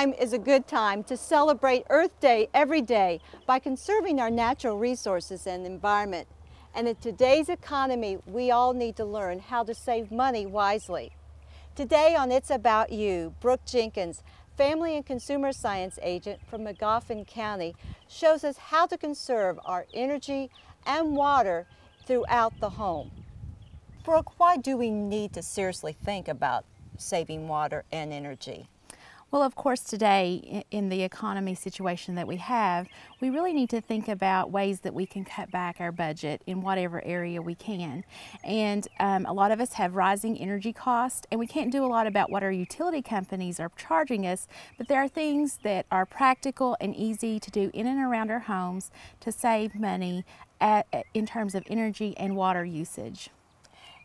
time is a good time to celebrate Earth Day every day by conserving our natural resources and environment. And in today's economy, we all need to learn how to save money wisely. Today on It's About You, Brooke Jenkins, Family and Consumer Science Agent from Magoffin County, shows us how to conserve our energy and water throughout the home. Brooke, why do we need to seriously think about saving water and energy? Well, of course, today, in the economy situation that we have, we really need to think about ways that we can cut back our budget in whatever area we can. And a lot of us have rising energy costs, and we can't do a lot about what our utility companies are charging us, but there are things that are practical and easy to do in and around our homes to save money in terms of energy and water usage.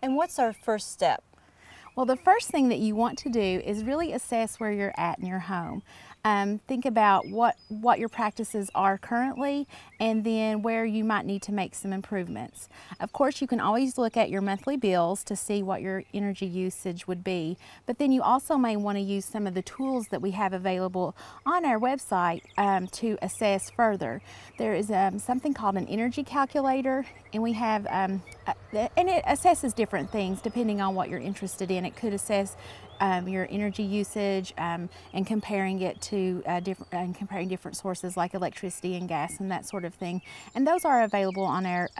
And what's our first step? Well, the first thing that you want to do is really assess where you're at in your home. Think about what your practices are currently and then where you might need to make some improvements. Of course, you can always look at your monthly bills to see what your energy usage would be, but then you also may want to use some of the tools that we have available on our website to assess further. There is something called an energy calculator, and we have and it assesses different things depending on what you're interested in. It could assess your energy usage and comparing it to different sources like electricity and gas and that sort of thing. And those are available on our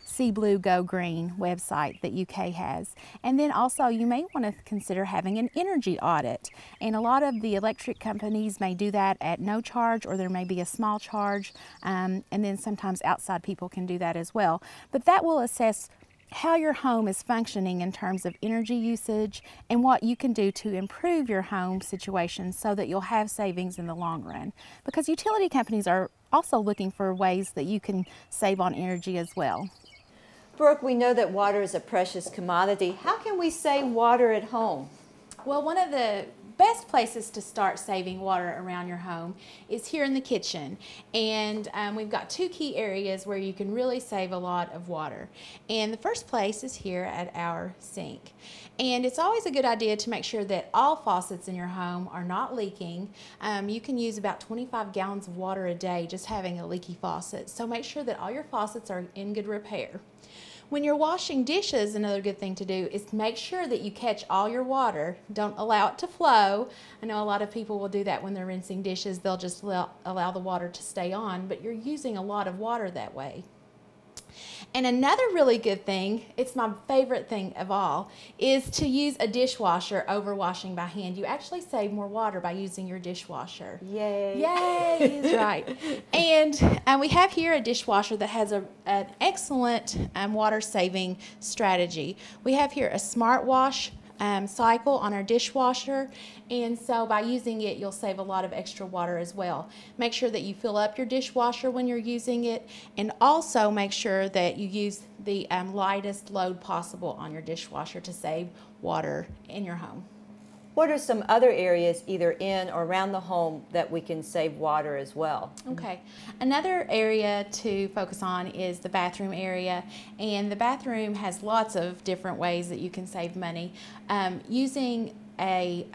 See Blue Go Green website that UK has. And then also you may want to consider having an energy audit. And a lot of the electric companies may do that at no charge, or there may be a small charge. And then sometimes outside people can do that as well. But that will assess how your home is functioning in terms of energy usage and what you can do to improve your home situation so that you'll have savings in the long run. Because utility companies are also looking for ways that you can save on energy as well. Brooke, we know that water is a precious commodity. How can we save water at home? Well, one of the best places to start saving water around your home is here in the kitchen, and we've got two key areas where you can really save a lot of water. And the first place is here at our sink, and it's always a good idea to make sure that all faucets in your home are not leaking. You can use about 25 gallons of water a day just having a leaky faucet, so make sure that all your faucets are in good repair. When you're washing dishes, another good thing to do is make sure that you catch all your water. Don't allow it to flow. I know a lot of people will do that when they're rinsing dishes. They'll just allow the water to stay on, but you're using a lot of water that way. And another really good thing, it's my favorite thing of all, is to use a dishwasher over washing by hand. You actually save more water by using your dishwasher. Yay! Yay, is right. And we have here a dishwasher that has an excellent water saving strategy. We have here a smart wash cycle on our dishwasher, and so by using it you'll save a lot of extra water as well. Make sure that you fill up your dishwasher when you're using it, and also make sure that you use the lightest load possible on your dishwasher to save water in your home. What are some other areas either in or around the home that we can save water as well? Okay, another area to focus on is the bathroom area, and the bathroom has lots of different ways that you can save money. Using a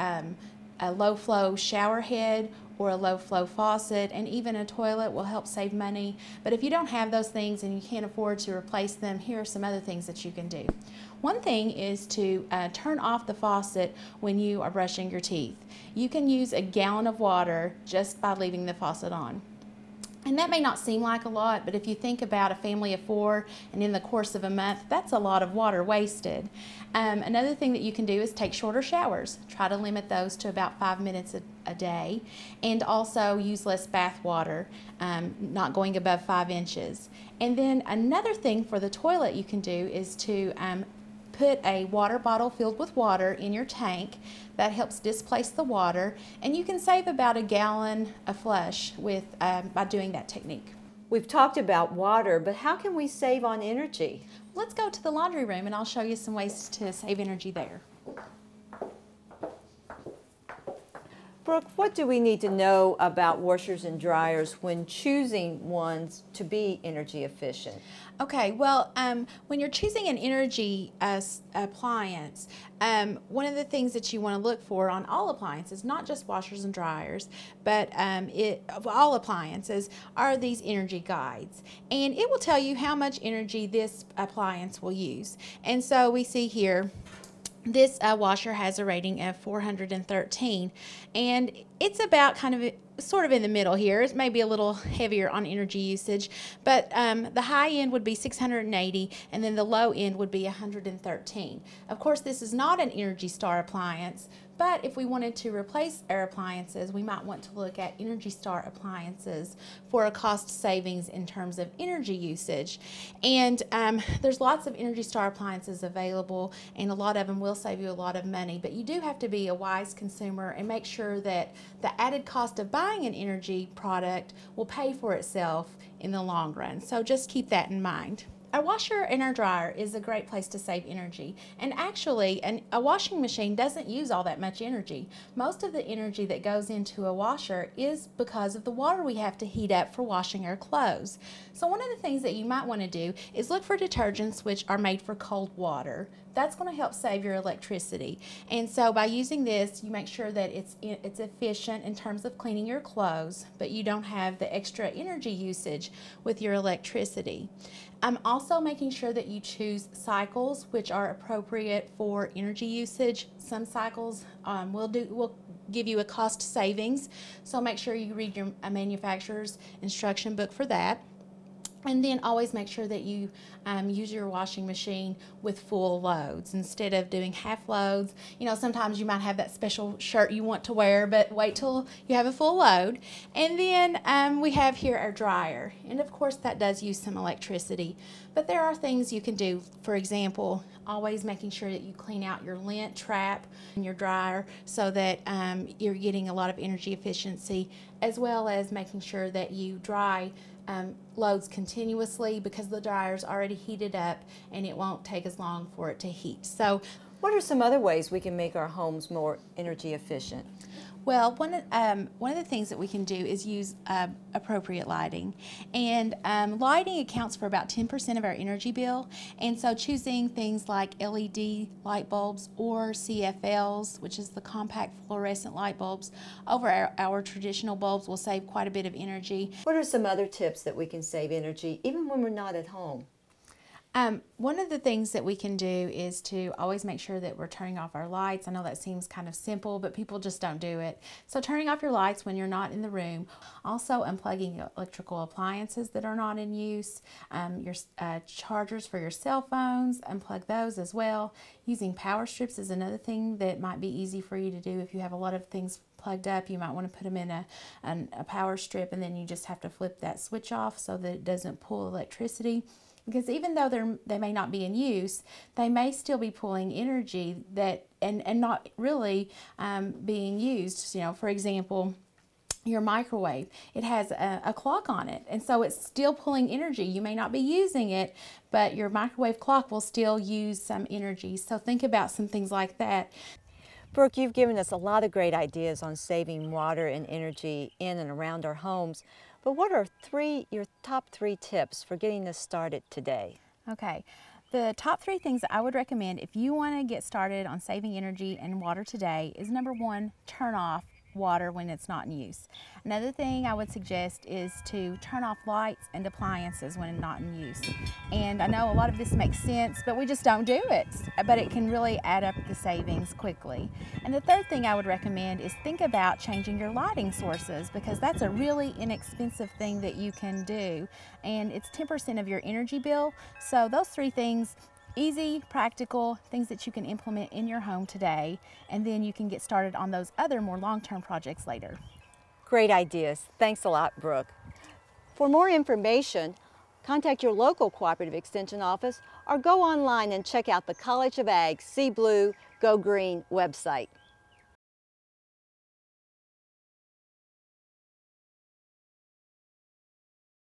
low flow shower head or a low flow faucet and even a toilet will help save money. But if you don't have those things and you can't afford to replace them, here are some other things that you can do. One thing is to turn off the faucet when you are brushing your teeth. You can use a gallon of water just by leaving the faucet on. And that may not seem like a lot, but if you think about a family of 4 and in the course of a month, that's a lot of water wasted. Another thing that you can do is take shorter showers. Try to limit those to about 5 minutes a day, and also use less bath water, not going above 5 inches. And then another thing for the toilet you can do is to put a water bottle filled with water in your tank. That helps displace the water, and you can save about a gallon a flush by doing that technique. We've talked about water, but how can we save on energy? Let's go to the laundry room and I'll show you some ways to save energy there. Brooke, what do we need to know about washers and dryers when choosing ones to be energy efficient? Okay, well, when you're choosing an energy appliance, one of the things that you want to look for on all appliances, not just washers and dryers, but all appliances, are these energy guides. And it will tell you how much energy this appliance will use. And so we see here, this washer has a rating of 413, and it's about sort of in the middle here. It may be a little heavier on energy usage, but the high end would be 680, and then the low end would be 113. Of course, this is not an Energy Star appliance, but if we wanted to replace our appliances, we might want to look at Energy Star appliances for a cost savings in terms of energy usage. And there's lots of Energy Star appliances available, and a lot of them will save you a lot of money, but you do have to be a wise consumer and make sure that the added cost of buying an energy product will pay for itself in the long run. So just keep that in mind. Our washer and our dryer is a great place to save energy, and actually a washing machine doesn't use all that much energy. Most of the energy that goes into a washer is because of the water we have to heat up for washing our clothes. So one of the things that you might want to do is look for detergents which are made for cold water. That's going to help save your electricity. And so by using this, you make sure that it's efficient in terms of cleaning your clothes, but you don't have the extra energy usage with your electricity. I'm also making sure that you choose cycles which are appropriate for energy usage. Some cycles will give you a cost savings, so make sure you read your manufacturer's instruction book for that. And then always make sure that you use your washing machine with full loads instead of doing half loads. You know, sometimes you might have that special shirt you want to wear, but wait till you have a full load. And then we have here our dryer. And of course that does use some electricity, but there are things you can do. For example, always making sure that you clean out your lint trap in your dryer so that you're getting a lot of energy efficiency, as well as making sure that you dry loads continuously, because the dryer's already heated up and it won't take as long for it to heat. So what are some other ways we can make our homes more energy efficient? Well, one of the things that we can do is use appropriate lighting. And lighting accounts for about 10% of our energy bill. And so choosing things like LED light bulbs or CFLs, which is the compact fluorescent light bulbs, over our traditional bulbs will save quite a bit of energy. What are some other tips that we can save energy even when we're not at home? One of the things that we can do is to always make sure that we're turning off our lights. I know that seems kind of simple, but people just don't do it. So turning off your lights when you're not in the room. Also unplugging electrical appliances that are not in use. Your chargers for your cell phones, unplug those as well. Using power strips is another thing that might be easy for you to do. If you have a lot of things plugged up, you might want to put them in a power strip, and then you just have to flip that switch off so that it doesn't pull electricity. Because even though they may not be in use, they may still be pulling energy that and not really being used. You know, for example, your microwave, it has a clock on it, and so it's still pulling energy. You may not be using it, but your microwave clock will still use some energy. So think about some things like that. Brooke, you've given us a lot of great ideas on saving water and energy in and around our homes. But what are your top 3 tips for getting us started today? Okay, the top 3 things that I would recommend if you want to get started on saving energy and water today is, number 1, turn off water when it's not in use. Another thing I would suggest is to turn off lights and appliances when not in use. And I know a lot of this makes sense, but we just don't do it. But it can really add up the savings quickly. And the third thing I would recommend is think about changing your lighting sources, because that's a really inexpensive thing that you can do. And it's 10% of your energy bill. So those 3 things, easy, practical things that you can implement in your home today, and then you can get started on those other more long-term projects later. Great ideas. Thanks a lot, Brooke. For more information, contact your local Cooperative Extension office or go online and check out the College of Ag See Blue, Go Green website.